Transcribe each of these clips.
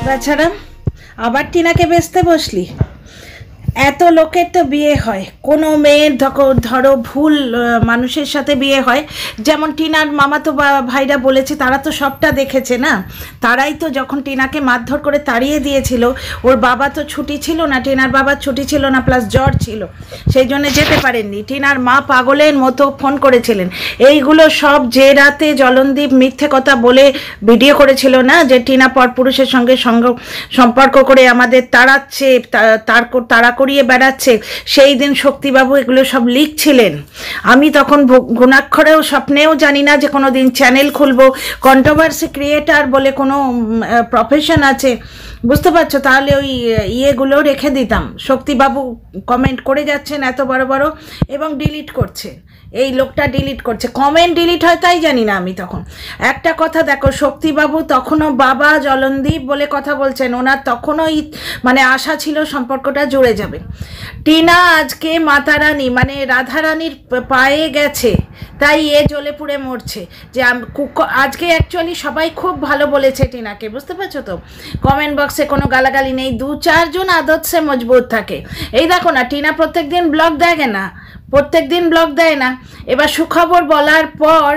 বেচারা আবার টিনাকে বেচতে বসলি। এত লোকের তো বিয়ে হয়, কোনো মেয়ের ধরো ভুল মানুষের সাথে বিয়ে হয়, যেমন টিনার মামাতো ভাইরা বলেছে, তারা তো সবটা দেখেছে না। তারাই তো যখন টিনাকে মারধর করে তাড়িয়ে দিয়েছিল, ওর বাবা তো ছুটি ছিল না, টিনার বাবার ছুটি ছিল না, প্লাস জ্বর ছিল, সেই জন্য যেতে পারেননি। টিনার মা পাগলের মতো ফোন করেছিলেন। এইগুলো সব যে রাতে জলনদীপ মিথ্যে কথা বলে ভিডিও করেছিল না, যে টিনা পরপুরুষের সঙ্গে সম্পর্ক করে আমাদের তাড়াচ্ছে, তাড়া করিয়ে বেড়াচ্ছে, সেই দিন শক্তিবাবু এগুলো সব লিখছিলেন। আমি তখন গুণাক্ষরেও স্বপ্নেও জানি না যে কোনো দিন চ্যানেল খুলবো, কন্ট্রোভার্সি ক্রিয়েটার বলে কোনো প্রফেশন আছে, বুঝতে পারছো? তাহলে ওই ইয়েগুলো রেখে দিতাম। শক্তিবাবু কমেন্ট করে যাচ্ছেন এত বড় বড়, এবং ডিলিট করছে, এই লোকটা ডিলিট করছে, কমেন্ট ডিলিট হয় তাই জানি না আমি। তখন একটা কথা দেখো, শক্তিবাবু তখনও বাবা জলনদীপ বলে কথা বলছেন, ওনার তখনও মানে আশা ছিল সম্পর্কটা জুড়ে যাবে। টিনা আজকে মাতারানী মানে রাধারানীর পায়ে গেছে, তাই এ জ্বলে পুড়ে মরছে। যে আজকে অ্যাকচুয়ালি সবাই খুব ভালো বলেছে টিনাকে, বুঝতে পারছো তো? কমেন্ট বক্সে কোনো গালাগালি নেই, 2-4 জন আদত সে মজবুত থাকে। এই দেখো না, টিনা প্রত্যেক দিন ব্লগ দেয় না, প্রত্যেক দিন ব্লগ দেয় না। এবার সুখবর বলার পর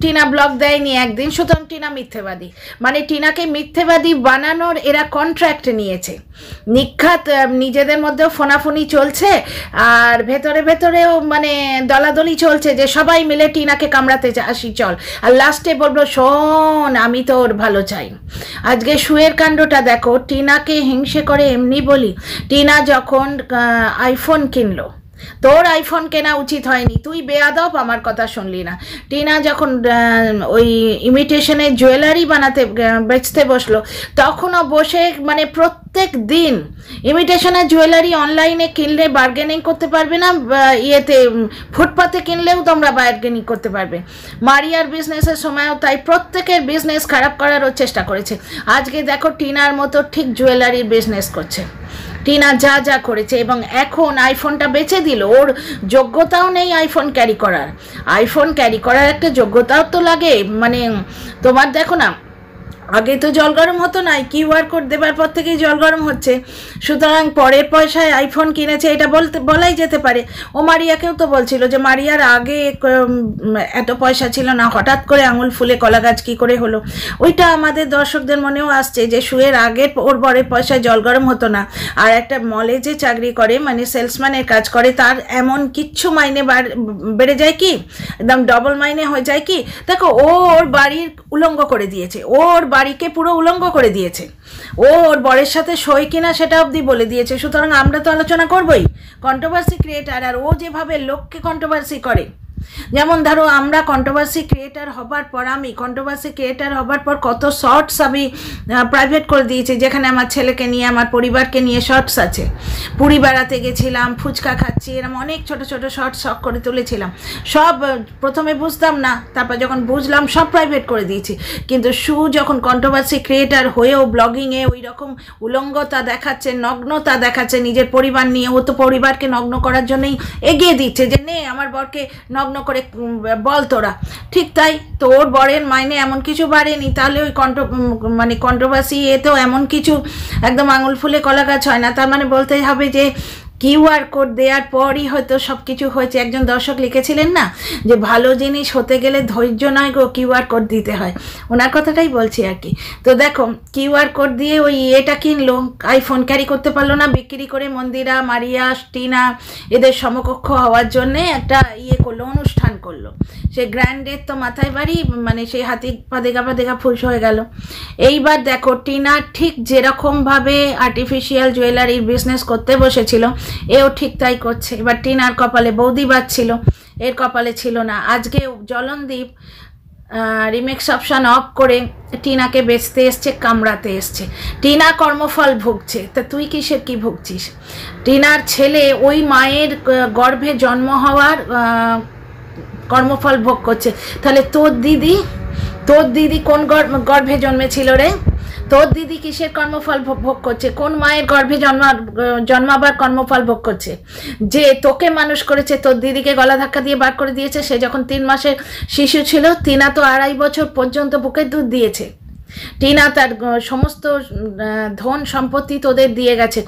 টিনা ব্লগ দেয়নি একদিন, সুতরাং টিনা মিথ্যেবাদী। মানে টিনাকে মিথ্যেবাদী বানানোর এরা কন্ট্রাক্ট নিয়েছে। নিখাত নিজেদের মধ্যেও ফোনাফুনি চলছে, আর ভেতরে ভেতরেও মানে দলাদলি চলছে যে সবাই মিলে টিনাকে কামড়াতে আসি চল, আর লাস্টে বলবো শোন আমি তো ওর ভালো চাই। আজকে শুয়ের কাণ্ডটা দেখো, টিনাকে হিংসে করে এমনি বলি। টিনা যখন আইফোন কিনলো, তোর আইফোন কেনা উচিত হয়নি, তুই বেয়াদব, আমার কথা শুনলি না। টিনা যখন ওই ইমিটেশনের জুয়েলারি বেচতে বসলো, তখনও বসে মানে প্রত্যেক দিন ইমিটেশনের জুয়েলারি অনলাইনে কিনলে বার্গেনিং করতে পারবে না, ইয়েতে ফুটপাতে কিনলেও তোমরা বার্গেনিং করতে পারবে। মারিয়ার বিজনেসের সময়ও তাই, প্রত্যেকের বিজনেস খারাপ করারও চেষ্টা করেছে। আজকে দেখো টিনার মতো ঠিক জুয়েলারির বিজনেস করছে। টিনা যা যা করেছে, এবং এখন আইফোনটা বেচে দিল। ওর যোগ্যতাও নেই আইফোন ক্যারি করার। আইফোন ক্যারি করার একটা যোগ্যতাও তো লাগে। মানে তোমার দেখো না, আগে তো জল গরম হতো না, কিউআর কোড দেবার পর থেকেই জল গরম হচ্ছে। সুতরাং পরের পয়সায় আইফোন কিনেছে, এটা বলাই যেতে পারে। ও মারিয়াকেও তো বলছিল যে মারিয়ার আগে এত পয়সা ছিল না, হঠাৎ করে আঙুল ফুলে কলা গাছ কী করে হলো। ওইটা আমাদের দর্শকদের মনেও আসছে যে শুয়ের আগে ওর বরের পয়সায় জল গরম হতো না। আর একটা মলে যে চাকরি করে, মানে সেলসম্যানের কাজ করে, তার এমন কিচ্ছু মাইনে বেড়ে যায় কি, একদম ডবল মাইনে হয়ে যায় কি। দেখো, ও ওর বাড়ির উলঙ্গ করে দিয়েছে, ওর বাড়িকে পুরো উলঙ্গ করে দিয়েছে। ও ওর বরের সাথে সই কিনা সেটা অবধি বলে দিয়েছে। সুতরাং আমরা তো আলোচনা করবোই, কন্ট্রোভার্সি ক্রিয়েটার। আর ও যেভাবে লোককে কন্ট্রোভার্সি করে, যেমন ধরো আমরা কন্ট্রোভার্সি ক্রিয়েটার হবার পর, আমি কন্ট্রোভার্সি ক্রিয়েটার হবার পর কত শর্টস আমি প্রাইভেট করে দিয়েছি, যেখানে আমার ছেলেকে নিয়ে, আমার পরিবারকে নিয়ে শর্টস আছে। পুরী বেড়াতে গেছিলাম, ফুচকা খাচ্ছি, এরকম অনেক ছোট ছোট শর্টস শখ করে তুলেছিলাম। সব প্রথমে বুঝতাম না, তারপর যখন বুঝলাম সব প্রাইভেট করে দিয়েছি। কিন্তু যখন কন্ট্রোভার্সি ক্রিয়েটার হয়েও ব্লগিংয়ে ওই রকম উলঙ্গতা দেখাচ্ছে, নগ্নতা দেখাচ্ছে নিজের পরিবার নিয়ে, ও তো পরিবারকে নগ্ন করার জন্যই এগিয়ে দিচ্ছে যে নে আমার বরকে নগ্ন করে বল তোরা। ঠিক তাই তো, ওর বরের মাইনে এমন কিছু বাড়েনি, তাহলে ওই কন্ট্রোভার্সি এতেও এমন কিছু একদম আঙুল ফুলে কলা গাছ হয় না। তার মানে বলতে হবে যে কিউআর কোড দেওয়ার পরই হয়তো সব কিছু হয়েছে। একজন দর্শক লিখেছিলেন না যে ভালো জিনিস হতে গেলে ধৈর্য নয় গো, কিউআর কোড দিতে হয়, ওনার কথাটাই বলছি আর কি। তো দেখো, কিউআর কোড দিয়ে ওই এটা কিনলো, আইফোন ক্যারি করতে পারলো না, বিক্রি করে মন্দিরা, মারিয়া, টিনা এদের সমকক্ষ হওয়ার জন্যে একটা করলো, অনুষ্ঠান করলো। সে গ্র্যান্ডের তো মাথায় বাড়ি, মানে সেই হাতি পা দেখা ফুলস হয়ে গেল। এইবার দেখো, টিনা ঠিক যেরকমভাবে আর্টিফিশিয়াল জুয়েলারির বিজনেস করতে বসেছিল, এও ঠিক তাই করছে। এবার টিনার কপালে বৌদি বাজছিল, এর কপালে ছিল না। আজকে জলনদীপ রিমেক্স অপশান অফ করে টিনাকে বেচতে এসছে, কামড়াতে এসছে। টিনা কর্মফল ভুগছে, তা তুই কিসের কি ভুগছিস? টিনার ছেলে ওই মায়ের গর্ভে জন্ম হওয়ার কর্মফল ভোগ করছে। তাহলে তোর দিদি কোন গর্ভে জন্মেছিল রে? তোর দিদি কিসের কর্মফল ভোগ করছে? কোন মায়ের গর্ভে জন্মাবার কর্মফল ভোগ করছে? যে তোকে মানুষ করেছে, তোর দিদিকে গলা ধাক্কা দিয়ে বার করে দিয়েছে। সে যখন 3 মাসের শিশু ছিল, টিনা তো 2.5 বছর পর্যন্ত বুকের দুধ দিয়েছে। টিনা তার সমস্ত ধন সম্পত্তি তোদের দিয়ে গেছে।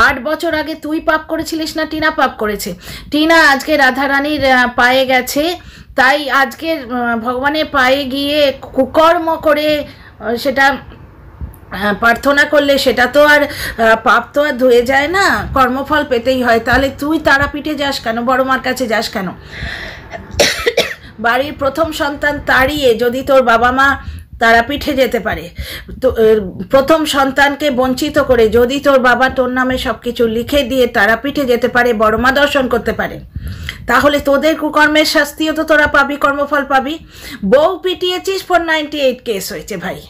8 বছর আগে তুই পাপ করেছিলিস না টিনা পাপ করেছে? টিনা আজকে রাধারানীর পায়ে গেছে, তাই আজকে ভগবানের পায়ে গিয়ে কুকর্ম করে সেটা প্রার্থনা করলে সেটা তো আর পাপ তো আর ধুয়ে যায় না, কর্মফল পেতেই হয়। তাহলে তুই তারাপীঠে যাস কেন, বড় মার কাছে যাস কেন? বাড়ির প্রথম সন্তান তাড়িয়ে যদি তোর বাবা মা তারাপীঠে যেতে পারে, তো প্রথম সন্তানকে বঞ্চিত করে যদি তোর বাবা তোর নামে সব কিছু লিখে দিয়ে তারাপীঠে যেতে পারে, বড় মা দর্শন করতে পারে, তাহলে তোদের কুকর্মের শাস্তিও তো তোরা পাবি, কর্মফল পাবি। বউ পিটিয়েছিস, 498 কেস হয়েছে ভাই।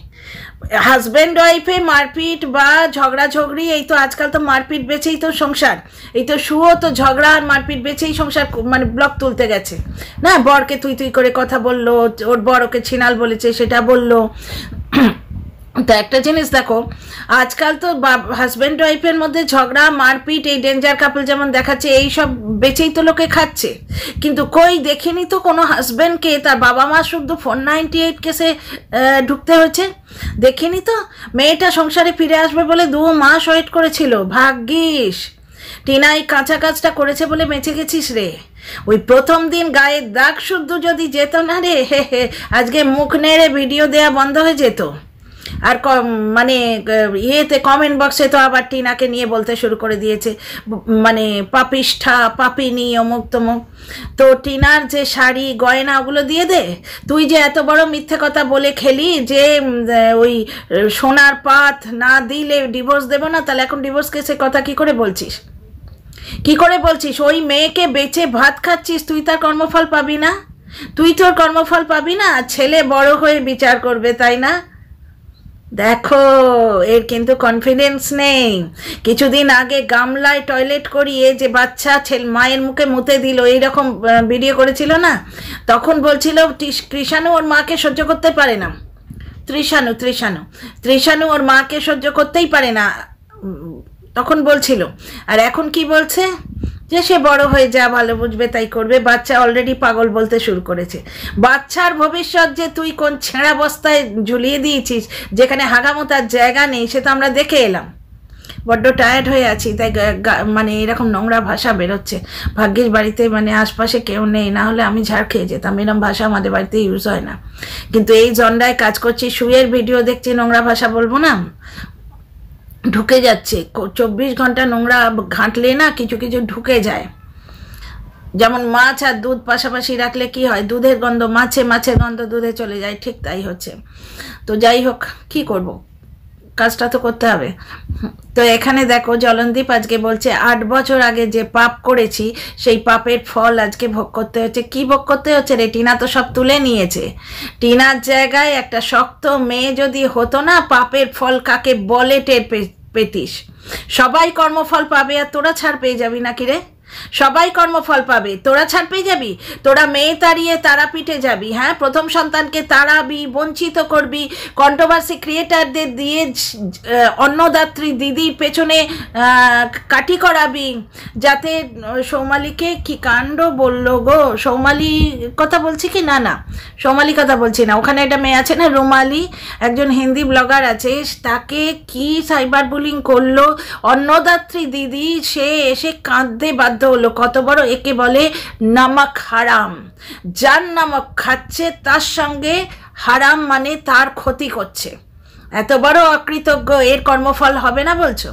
হাজব্যান্ড ওয়াইফে মারপিট বা ঝগড়াঝগড়ি, এই তো আজকাল তো মারপিট বেচেই তো সংসার, এই তো শুও তো ঝগড়া আর মারপিট বেচেই সংসার মানে ব্লক তুলতে গেছে না। বরকে তুই তুই করে কথা বললো, ওর বর ওকে ছিনাল বলেছে সেটা বললো। তো একটা জিনিস দেখো, আজকাল তো হাজব্যান্ড ওয়াইফের মধ্যে ঝগড়া মারপিট, এই ডেঞ্জার কাপল যেমন দেখাচ্ছে, এই সব বেচেই তো লোকে খাচ্ছে। কিন্তু কই দেখিনি তো কোনো হাজব্যান্ডকে তার বাবা মা শুদ্ধ 498 কেসে ঢুকতে হয়েছে, দেখিনি তো। মেয়েটা সংসারে ফিরে আসবে বলে 2 মাস ওয়েট করেছিল, ভাগ্যিস। টিনা এই কাঁচা কাজটা করেছে বলে বেঁচে গেছিস রে। ওই প্রথম দিন গায়ের দাগ শুদ্ধ যদি যেত না রে, আজকে মুখ নেড়ে ভিডিও দেয়া বন্ধ হয়ে যেত। আর মানে ইয়েতে কমেন্ট বক্সে তো আবার টিনাকে নিয়ে বলতে শুরু করে দিয়েছে, মানে পাপিষ্ঠা, পাপিনি, অমুক তমুক। তো টিনার যে শাড়ি গয়না ওগুলো দিয়ে দে। তুই যে এত বড় মিথ্যে কথা বলে খেলি যে ওই সোনার পাত না দিলে ডিভোর্স দেবো না, তাহলে এখন ডিভোর্স কেসের কথা কি করে বলছিস? কি করে বলছিস? ওই মেয়েকে বেচে ভাত খাচ্ছিস, তুই তার কর্মফল পাবি না? তুই তোর কর্মফল পাবি না? ছেলে বড় হয়ে বিচার করবে, তাই না? দেখো, এর কিন্তু কনফিডেন্স নেই। কিছুদিন আগে গামলায় টয়লেট করিয়ে যে বাচ্চা মায়ের মুখে মুতে দিল, এইরকম ভিডিও করেছিল না, তখন বলছিল কৃষাণু ওর মাকে সহ্য করতে পারে না। ত্রিশানু ওর মাকে সহ্য করতেই পারে না তখন বলছিল। আর এখন কি বলছে? যে সে বড় হয়ে যা ভালো বুঝবে তাই করবে। বাচ্চা অলরেডি পাগল বলতে শুরু করেছে। বাচ্চার ভবিষ্যৎ যে তুই কোন ছেঁড়া বস্তায় ঝুলিয়ে দিয়েছিস, যেখানে হাগামোতার জায়গা নেই, সে তো আমরা দেখে এলাম। বড্ড টায়ার্ড হয়ে আছি, তাই মানে এরকম নোংরা ভাষা বেরোচ্ছে। ভাগ্যিস বাড়িতে মানে আশপাশে কেউ নেই, না হলে আমি ঝাড় খেয়ে যেতাম। এরকম ভাষা আমাদের বাড়িতে ইউজ হয় না, কিন্তু এই জন্ডায় কাজ করছি, শুয়ের ভিডিও দেখছি, নোংরা ভাষা বলবো না, ঢুকে যাচ্ছে। 24 ঘন্টা নোংরা ঘাঁটলে না কিছু কিছু ঢুকে যায়। যেমন মাছ আর দুধ পাশাপাশি রাখলে কি হয়, দুধের গন্ধ মাছে, মাছের গন্ধ দুধে চলে যায়, ঠিক তাই হচ্ছে। তো যাই হোক, কি করব, কাজটা তো করতে হবে। তো এখানে দেখো, জলনদীপ আজকে বলছে 8 বছর আগে যে পাপ করেছি সেই পাপের ফল আজকে ভোগ করতে হচ্ছে। কি ভোগ করতে হচ্ছে রে? টিনা তো সব তুলে নিয়েছে। টিনার জায়গায় একটা শক্ত মেয়ে যদি হতো না, পাপের ফল কাকে বলে টের পেতিস। সবাই কর্মফল পাবে আর তোরা ছাড় পেয়ে যাবি নাকি রে? সবাই কর্মফল পাবে, তোরা ছাড় পেয়ে যাবি। তোরা মেয়ে তাড়িয়ে তারাপীঠে যাবি, হ্যাঁ, প্রথম সন্তানকে তাড়াবি, বঞ্চিত করবি, কন্ট্রোভার্সি ক্রিয়েটারদের দিয়ে অন্নদাত্রী দিদির পেছনে কাটি করাবি, যাতে সৌমালিকে কি কাণ্ড বললো গো। সৌমালি কথা বলছি কি? না না, সৌমালি কথা বলছি না। ওখানে একটা মেয়ে আছে না, রুমালি, একজন হিন্দি ব্লগার আছে, তাকে কি সাইবার বুলিং করলো অন্নদাত্রী দিদি, সে এসে কাঁদতে বাধ্য হলো। কত বড়, একে বলে নামক হারাম। যার নামক খাচ্ছে তার সঙ্গে হারাম মানে তার ক্ষতি করছে। এত বড় অকৃতজ্ঞ, এর কর্মফল হবে না বলছো?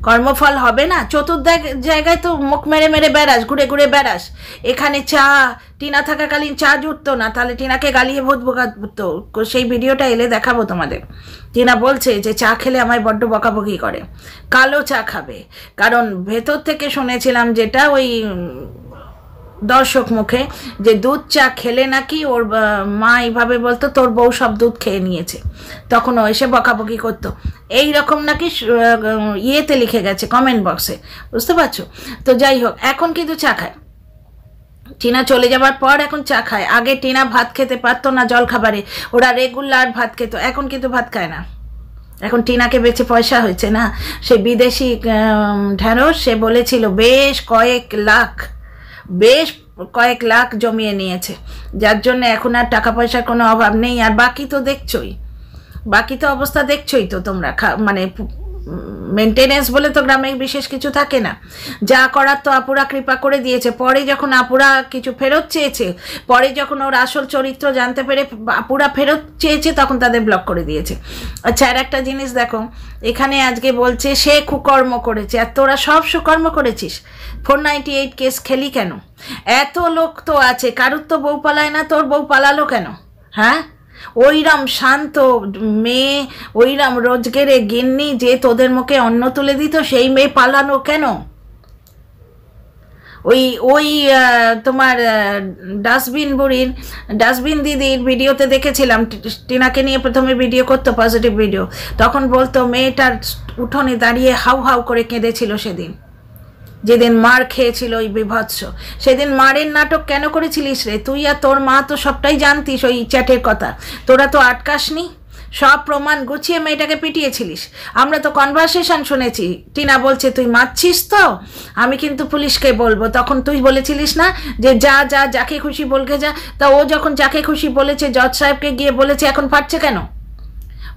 কর্মফল হবে না? চতুর্দিক জায়গায় তো মুখ মেরে মেরে বেড়াস, ঘুরে ঘুরে বেড়াস। এখানে চা, টিনা থাকাকালীন চা জুটতো না, তাহলে টিনাকে গালিয়ে ভূত বকাতো। সেই ভিডিওটা এলে দেখাবো তোমাদের। টিনা বলছে যে চা খেলে আমায় বড্ড বকাবকি করে, কালো চা খাবে। কারণ ভেতর থেকে শুনেছিলাম যেটা ওই দর্শক মুখে, যে দুধ চা খেলে নাকি ওর মা এইভাবে বলতো, তোর বউ সব দুধ খেয়ে নিয়েছে, তখন ও এসে বকাবকি করতো। এই রকম নাকি ইয়েতে লিখে গেছে কমেন্ট বক্সে, বুঝতে পারছো? তো যাই হোক, এখন কিন্তু চা খায়। টিনা চলে যাবার পর এখন চা খায়। আগে টিনা ভাত খেতে পারতো না, জল খাবারে ওরা রেগুলার ভাত খেত, এখন কিন্তু ভাত খায় না। এখন টিনাকে বেচে পয়সা হয়েছে না, সে বিদেশি ঢ্যাঁড়স, সে বলেছিল বেশ কয়েক লাখ জমিয়ে নিয়েছে, যার জন্য এখন আর টাকা পয়সার কোনো অভাব নেই। আর বাকি তো দেখছই, বাকি তো অবস্থা দেখছোই তো তোমরা, মানে মেনটেনেন্স বলে তো গ্রামে বিশেষ কিছু থাকে না, যা করার তো আপুরা কৃপা করে দিয়েছে। পরে যখন আপুরা কিছু ফেরত চেয়েছে, পরে যখন ওর আসল চরিত্র জানতে পেরে আপুরা ফেরত চেয়েছে, তখন তাদের ব্লক করে দিয়েছে। আচ্ছা, আর একটা জিনিস দেখো, এখানে আজকে বলছে সে কুকর্ম করেছে, আর তোরা সব সুকর্ম করেছিস। 498 কেস খেলি কেন? এত লোক তো আছে, কারুর তো বউ পালায় না, তোর বউ পালালো কেন? হ্যাঁ, ওইরাম শান্ত মেয়ে, ওইরাম রোজগেরে গিন্নি যে তোদের মুখে অন্ন তুলে দিত, সেই মেয়ে পালানো কেন? ওই ওই তোমার ডাস্টবিন দিদির ভিডিওতে দেখেছিলাম, টিনাকে নিয়ে প্রথমে ভিডিও করতো, পজিটিভ ভিডিও, তখন বলতো মেয়েটার উঠোনে দাঁড়িয়ে হাউ হাউ করে কেঁদেছিল সেদিন, যেদিন মার খেয়েছিল ওই বিভৎস। সেদিন মারের নাটক কেন করেছিলিস রে? তুই আর তোর মা তো সবটাই জানতিস ওই চ্যাটের কথা, তোরা তো আটকাসনি, সব প্রমাণ গুছিয়ে মেয়েটাকে পিটিয়েছিলিস। আমরা তো কনভারসেশন শুনেছি, টিনা বলছে তুই মারছিস তো, আমি কিন্তু পুলিশকে বলবো। তখন তুই বলেছিলিস না যে যা যা যাকে খুশি বলকে যা। তা ও যখন যাকে খুশি বলেছে, জজ সাহেবকে গিয়ে বলেছে, এখন ফাটছে কেন?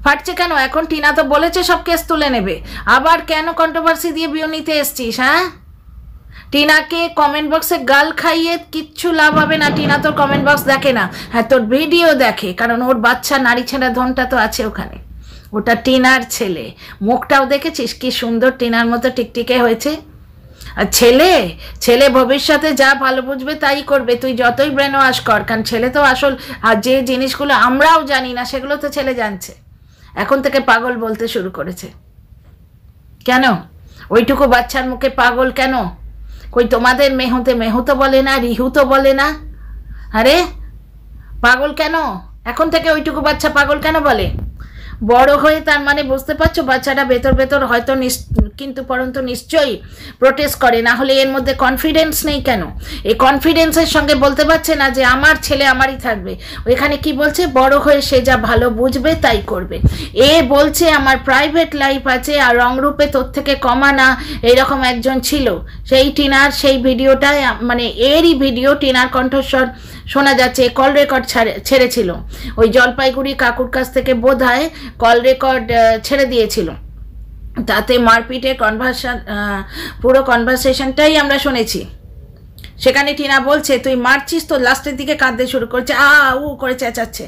ফাটছে কেন এখন? টিনা তো বলেছে সব কেস তুলে নেবে, আবার কেন কন্ট্রোভার্সি দিয়ে বিয়ে নিতে এসছিস? হ্যাঁ, টিনাকে কমেন্ট বক্সে গাল খাইয়ে কিচ্ছু লাভ হবে না। টিনা তোর কমেন্ট বক্স দেখে না, হ্যাঁ তোর ভিডিও দেখে, কারণ ওর বাচ্চা নারী ছেঁড়া ধনটা তো আছে ওখানে, ওটা টিনার ছেলে। মুখটাও দেখেছিস কি সুন্দর, টিনার মতো টিকটিকে হয়েছে। আর ছেলে ভবিষ্যতে যা ভালো বুঝবে তাই করবে, তুই যতই ব্রেন ওয়াশ কর, কারণ ছেলে তো আসল, আর যে জিনিসগুলো আমরাও জানি না সেগুলো তো ছেলে জানছে, এখন থেকে পাগল বলতে শুরু করেছে। কেন ওইটুকু বাচ্চার মুখে পাগল কেন? কই তোমাদের মেহু তো বলে না, রিহু তো বলে না, আরে পাগল কেন? এখন থেকে ওইটুকু বাচ্চা পাগল কেন বলে? বড় হয়ে তার মানে বুঝতে পারছো, বাচ্চাটা ভেতর হয়তো কিন্তু পরন্তু নিশ্চয়ই প্রোটেস্ট করে, না হলে এর মধ্যে কনফিডেন্স নেই কেন? এই কনফিডেন্সের সঙ্গে বলতে পারছে না যে আমার ছেলে আমারই থাকবে। ওইখানে কি বলছে, বড় হয়ে সে যা ভালো বুঝবে তাই করবে। এ বলছে আমার প্রাইভেট লাইফ আছে, আর রংরূপে তোর থেকে কমা না, এইরকম একজন ছিল। সেই টিনার সেই ভিডিওটায়, মানে এরই ভিডিও, টিনার কণ্ঠস্বর শোনা যাচ্ছে, কল রেকর্ড ছেড়েছিল ওই জলপাইগুড়ি কাকুর কাছ থেকে, বোধ হয় কল রেকর্ড ছেড়ে দিয়েছিল, তাতে মারপিটের পুরো কনভারসেশনটাই আমরা শুনেছি। সেখানে টিনা বলছে তুই মারছিস, তো লাস্টের দিকে কাঁদতে শুরু করছে, উ করে চেঁচাচ্ছে।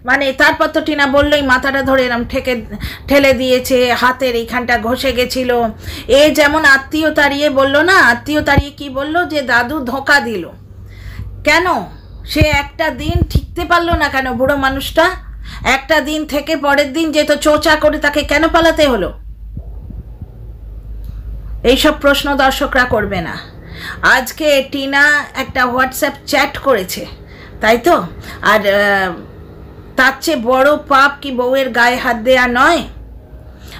মানে তারপর তো টিনা বললোই মাথাটা ধরে এরম ঠেলে দিয়েছে, হাতের এইখানটা ঘষে গেছিল। এ যেমন আত্মীয় তাড়িয়ে বললো না, আত্মীয় তাড়িয়ে কি বললো, যে দাদু ধোঁকা দিল। কেন সে একটা দিন ঠিকতে পারলো না কেন? বুড়ো মানুষটা একটা দিন থেকে পরের দিন যে তো চোচা করে তাকে কেন পালাতে হলো? এইসব প্রশ্ন দর্শকরা করবে না। আজকে টিনা একটা হোয়াটসঅ্যাপ চ্যাট করেছে, তাই তো? আর তার চেয়ে বড় পাপ কি বউয়ের গায়ে হাত দেয়া নয়?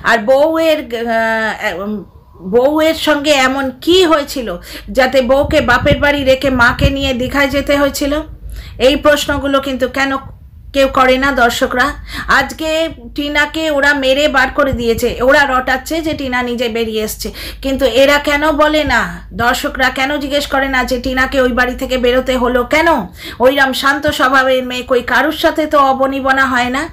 আর বউয়ের সঙ্গে এমন কি হয়েছিল যাতে বউকে বাপের বাড়ি রেখে মাকে নিয়ে দীঘায় যেতে হয়েছিল? এই প্রশ্নগুলো কিন্তু কেন কেউ করে না দর্শকরা? আজকে টিনাকে ওরা মেরে বার করে দিয়েছে, ওরা রটাচ্ছে যে টিনা নিজে বেরিয়ে এসছে, কিন্তু এরা কেন বলে না? দর্শকরা কেন জিজ্ঞেস করে না যে টিনাকে ওই বাড়ি থেকে বেরোতে হলো কেন? ওইরকম শান্ত স্বভাবের মেয়ে কই কারুর সাথে তো অবনিবনা হয় না,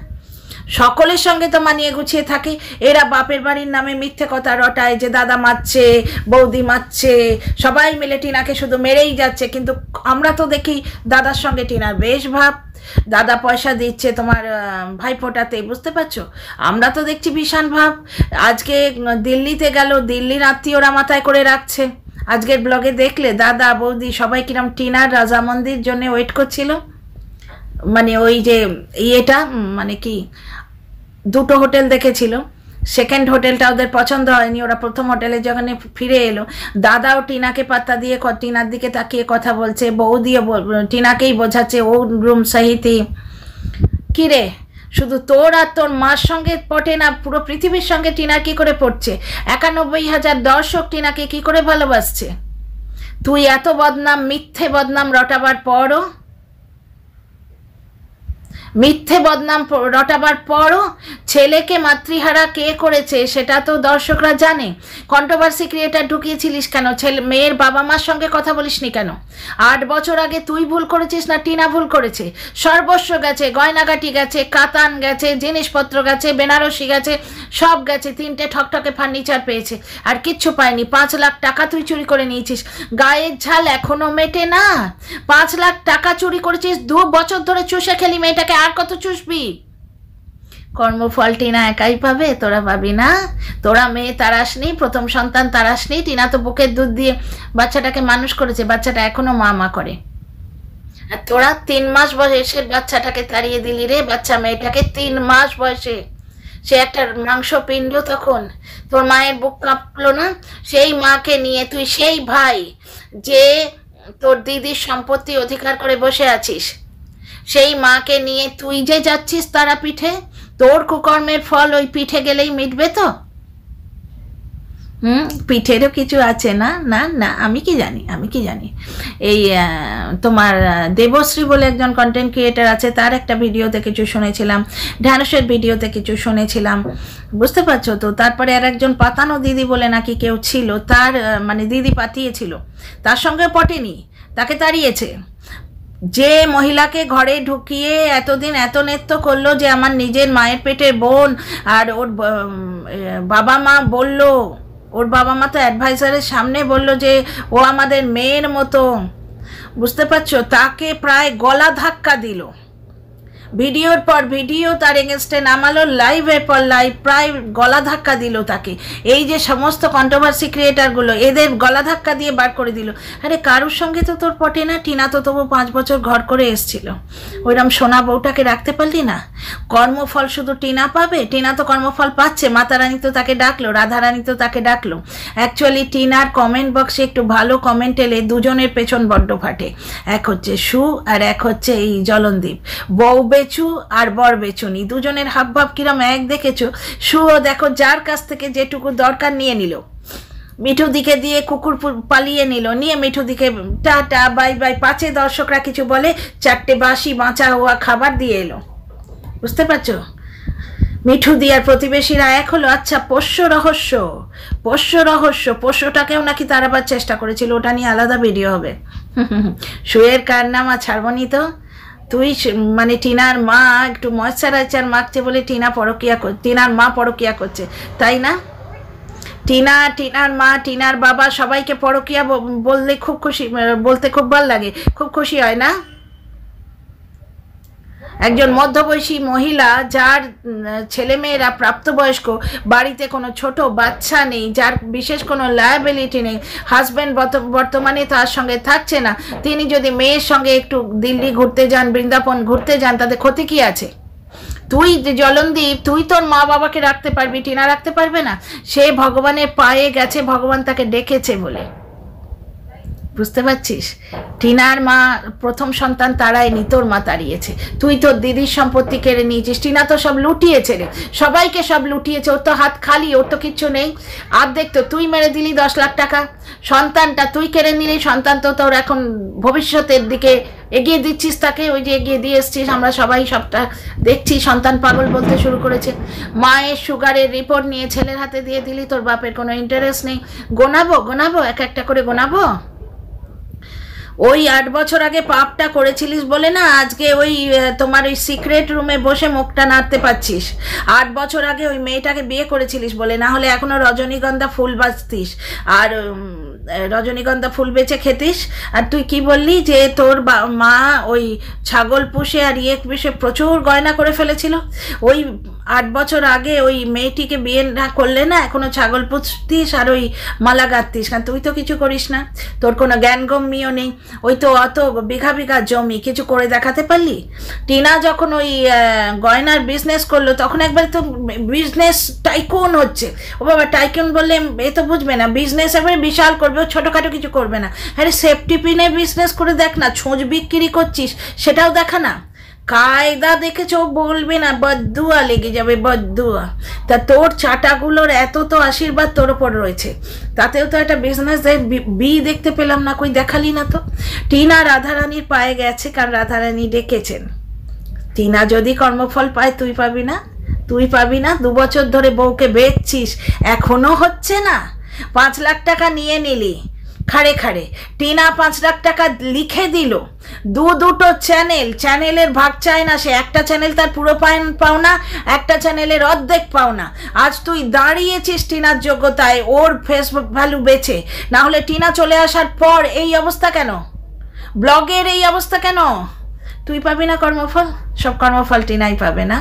সকলের সঙ্গে তো মানিয়ে গুছিয়ে থাকে। এরা বাপের বাড়ির নামে মিথ্যে কথা রটায় যে দাদা মারছে, বৌদি মারছে, সবাই মিলে টিনাকে শুধু মেরেই যাচ্ছে। কিন্তু আমরা তো দেখি দাদার সঙ্গে টিনার বেশ ভাব, দাদা পয়সা দিচ্ছে তোমার ভাইফোঁটাতে, বুঝতে পারছো? আমরা তো দেখছি ভীষণ ভাব। আজকে দিল্লিতে গেল, দিল্লির আত্মীয়রা মাথায় করে রাখছে। আজকের ব্লগে দেখলে দাদা বৌদি সবাই কিরম টিনার রাজামন্দির জন্য ওয়েট করছিল। মানে ওই যে ইয়েটা, মানে কি, দুটো হোটেল দেখেছিল, সেকেন্ড হোটেলটা ওদের পছন্দ হয়নি, ওরা প্রথম হোটেলে যখন ফিরে এলো, দাদাও টিনাকে পাত্তা দিয়ে টিনার দিকে তাকিয়ে কথা বলছে, বৌদিও টিনাকেই বোঝাচ্ছে ও রুম সাহিতি। কিরে, শুধু তোর আর তোর মার সঙ্গে পটে না, পুরো পৃথিবীর সঙ্গে টিনা কি করে পড়ছে? 91,000 দর্শক টিনাকে কি করে ভালোবাসছে? তুই এত বদনাম, মিথ্যে বদনাম রটাবার পরও মিথ্যে বদনাম রটাবার পরও ছেলেকে মাতৃহারা কে করেছে সেটা তো দর্শকরা জানে। কন্ট্রোভার্সি ক্রিয়েটার ঢুকিয়েছিলিস কেন? মেয়ের বাবা মার সঙ্গে কথা বলিসনি কেন? 8 বছর আগে তুই ভুল করেছিস না টিনা ভুল করেছে? সর্বস্ব গেছে, গয়নাগাটি গেছে, কাতান গেছে, জিনিসপত্র গেছে, বেনারসি গেছে, সব গেছে। 3টে ঠকঠকে ফার্নিচার পেয়েছে, আর কিচ্ছু পায়নি। 5 লাখ টাকা তুই চুরি করে নিয়েছিস। গায়ের ঝাল এখনো মেটে না। 5 লাখ টাকা চুরি করেছিস, 2 বছর ধরে চুষে খেলি মেয়েটাকে, আর কত চুষবি? কর্মফল টিনা একাই পাবে, তোরা পাবি না। তোরা মেয়ে তারাসনি, প্রথম সন্তান তারাসনি। টিনা তো বুকের দুধ দিয়ে বাচ্চাটাকে মানুষ করেছে, বাচ্চাটা এখনো মা মা করে। আর তোরা 3 মাস বয়সের বাচ্চাটাকে তাড়িয়ে দিলি রে। বাচ্চা মেয়েটাকে 3 মাস বয়সে, সে একটা মাংস পিণ্ড। তখন তোর মায়ের বুক কাঁপলো না? সেই মাকে নিয়ে তুই, সেই ভাই যে তোর দিদির সম্পত্তি অধিকার করে বসে আছিস, সেই মাকে নিয়ে তুই যে যাচ্ছিস তারাপীঠে, তোর কুকর্মের ফল ওই পিঠে গেলেই মিটবে তো? পিঠেরও কিছু আছে না? না না, আমি কি জানি। এই তোমার দেবশ্রী বলে একজন কন্টেন্ট ক্রিয়েটার আছে, তার একটা ভিডিওতে কিছু শুনেছিলাম, ঢ্যানসের ভিডিওতে কিছু শুনেছিলাম, বুঝতে পারছো তো? তারপরে আর একজন পাতানো দিদি বলে নাকি কেউ ছিল, তার মানে দিদি পাঠিয়েছিল, তার সঙ্গে পটেনি, তাকে তাড়িয়েছে। যে মহিলাকে ঘরে ঢুকিয়ে এতদিন এত নৃত্য করলো যে আমার নিজের মায়ের পেটের বোন, আর ওর বাবা মা বলল, ওর বাবা মা তো অ্যাডভাইজারের সামনে বলল যে ও আমাদের মেয়ের মতো, বুঝতে পারছো? তাকে প্রায় গলা ধাক্কা দিল, ভিডিওর পর ভিডিও তার এগেনস্টে নামালো, লাইভের পর লাইভ, প্রায় গলা ধাক্কা দিল তাকে। এই যে সমস্ত কন্ট্রোভার্সি ক্রিয়েটারগুলো, এদের গলা ধাক্কা দিয়ে বার করে দিল। আরে কারুর সঙ্গে তো তোর পটে না। টিনা তো তবু 5 বছর ঘর করে এসছিল, ওইরকম সোনা বউটাকে রাখতে পারলি না? কর্মফল শুধু টিনা পাবে? টিনা তো কর্মফল পাচ্ছে, মাতারানী তো তাকে ডাকলো, রাধারানী তো তাকে ডাকলো। অ্যাকচুয়ালি টিনার কমেন্ট বক্সে একটু ভালো কমেন্ট এলে দুজনের পেছন বড্ড ফাটে। এক হচ্ছে সু, আর এক হচ্ছে এই জলনদীপ। বউ বেচু আর বর বেচুনি, দুজনের হাবভাব কিরম এক দেখেছো? সুও দেখো যার কাছ থেকে যেটুকু দরকার নিয়ে নিল, মিঠু দিকে দিয়ে কুকুর পালিয়ে নিল, নিয়ে মিঠু দিকে টাটা বাই বাই, 5 দর্শকরা কিছু বলে, 4টে বাসি বাঁচা হওয়া খাবার দিয়ে এলো, বুঝতে পারছো? মিঠু দিয়ার প্রতিবেশীরা এক হলো। আচ্ছা, পোষ্য রহস্য, পোষ্যটাকেও নাকি তারাবার চেষ্টা করেছিল, ওটা নিয়ে আলাদা ভিডিও হবে। শুয়ের কারনামা ছাড়বনি তো। তুই মানে টিনার মা একটু ময়েশ্চারাইজার মাখছে বলে টিনার মা পরকিয়া করছে, তাই না? টিনার মা, টিনার বাবা সবাইকে পরকিয়া বললে খুব খুশি, বলতে খুব ভালো লাগে, খুব খুশি হয় না? একজন মধ্যবয়সী মহিলা, যার ছেলেমেয়েরা প্রাপ্তবয়স্ক, বাড়িতে কোনো ছোট বাচ্চা নেই, যার বিশেষ কোনো লায়াবিলিটি নেই, হাজব্যান্ড বর্তমানে তার সঙ্গে থাকছে না, তিনি যদি মেয়ের সঙ্গে একটু দিল্লি ঘুরতে যান, বৃন্দাবন ঘুরতে যান, তাতে ক্ষতি কি আছে? তুই জলনদীপ, তুই তোর মা বাবাকে রাখতে পারবি, টিনা রাখতে পারবে না? সে ভগবানের পায়ে গেছে, ভগবান তাকে ডেকেছে বলে, বুঝতে পারছিস? টিনার মা প্রথম সন্তান তাড়ায়নি, তোর মা তাড়িয়েছে। তুই তোর দিদির সম্পত্তি কেড়ে নিয়েছিস, টিনা তো সব লুটিয়েছে রে, সবাইকে সব লুটিয়েছে, ওর তো হাত খালি, ওর তো কিচ্ছু নেই। আর দেখতো তুই মেরে দিলি 10 লাখ টাকা, সন্তানটা তুই কেড়ে নিলি, সন্তান তো তোর এখন ভবিষ্যতের দিকে এগিয়ে দিচ্ছিস তাকে, ওই যে এগিয়ে দিয়ে এসছিস, আমরা সবাই সবটা দেখছি। সন্তান পাগল বলতে শুরু করেছে। মায়ের সুগারের রিপোর্ট নিয়ে ছেলের হাতে দিয়ে দিলি, তোর বাপের কোনো ইন্টারেস্ট নেই। গোনাবো এক একটা করে গোনাবো। ওই 8 বছর আগে পাপটা করেছিলিস বলে না আজকে ওই তোমার ওই সিক্রেট রুমে বসে মুখটা নাড়তে পারছিস। 8 বছর আগে ওই মেয়েটাকে বিয়ে করেছিলিস বলে, না হলে এখনো রজনীগন্ধা ফুল বাজতিস, আর রজনীগন্ধা ফুল বেচে খেতিস। আর তুই কি বললি যে তোর মা ওই ছাগল পুষে আর পুষে প্রচুর গয়না করে ফেলেছিল? ওই 8 বছর আগে ওই মেয়েটিকে বিয়ে না করলে না এখনো ছাগল পুষতিস আর ওই মালা গাঁথতিস, কারণ তুই তো কিছু করিস না, তোর কোনো জ্ঞানগম্যও নেই। ওই তো অত বিঘা জমি কিছু করে দেখাতে পারলি? টিনা যখন ওই গয়নার বিজনেস করলো তখন একবার তো বিজনেস টাইকুন হচ্ছে। ও বাবা, টাইকুন বললে এ তো বুঝবে না, বিজনেস এবারে বিশাল করবে, ও ছোটোখাটো কিছু করবে না। আরে সেফটি পিনে বিজনেস করে দেখ না, ছোঁচ বিক্রি করছিস সেটাও দেখা না। কায়দা দেখেছ, বলবে না, বদদুয়া লেগে যাবে, বদদুয়া। তা তোর চাটাগুলোর এত তো আশীর্বাদ তোর ওপর রয়েছে, তাতেও তো একটা বিজনেস বি দেখতে পেলাম না, কই দেখালি না তো। টিনা রাধারানীর পায়ে গেছে, কারণ রাধারানী ডেকেছেন, টিনা যদি কর্মফল পায় তুই পাবি না? তুই পাবি না? 2 বছর ধরে বউকে বেচছিস, এখনো হচ্ছে না? 5 লাখ টাকা নিয়ে নিলি খাড়ে খাড়ে, টিনা 5 লাখ টাকা লিখে দিল, দুটো চ্যানেলের ভাগ চায় না সে, একটা চ্যানেল তার পুরো পাওনা, একটা চ্যানেলের অর্ধেক পাওনা। আজ তুই দাঁড়িয়েছিস টিনার যোগ্যতায়, ওর ফেসবুক ভ্যালু বেচে, না হলে টিনা চলে আসার পর এই অবস্থা কেন? ব্লগের এই অবস্থা কেন? তুই পাবি না কর্মফল? সব কর্মফল টিনাই পাবে না?